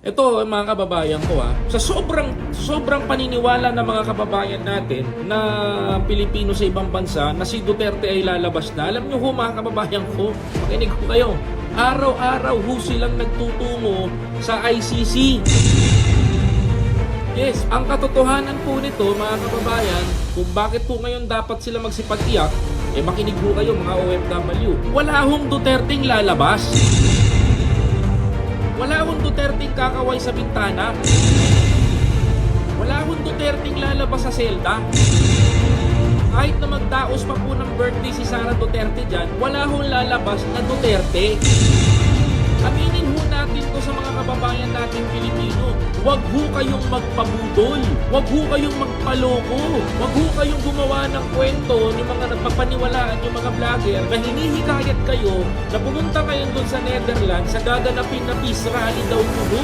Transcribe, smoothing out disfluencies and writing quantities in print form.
Ito mga kababayan ko sa sobrang paniniwala ng mga kababayan natin na Pilipino sa ibang bansa na si Duterte ay lalabas na. Alam niyo ho mga kababayan ko, makinig ko kayo. Araw-araw ho silang nagtutungo sa ICC. Yes, ang katotohanan po nito mga kababayan, kung bakit po ngayon dapat sila magsipag-iyak, makinig po kayo mga OFW. Wala hong Duterteng lalabas. Wala akong Duterteng kakaway sa bintana. Wala akong Duterteng lalabas sa selda. Kahit na magdaos pa po ng birthday si Sara Duterte dyan, wala akong lalabas na Duterte. Aminin ho natin to sa mga kababayan natin Pilipino. Huwag ho kayong magpabudol. Huwag ho kayong magpaloko. Huwag ho kayong gumawa ng kwento ng mga nagpapaniwalaan yung mga vlogger na hinihikayat kayo na pumunta kayo doon sa Netherlands sa gaganapin na peace rally daw po.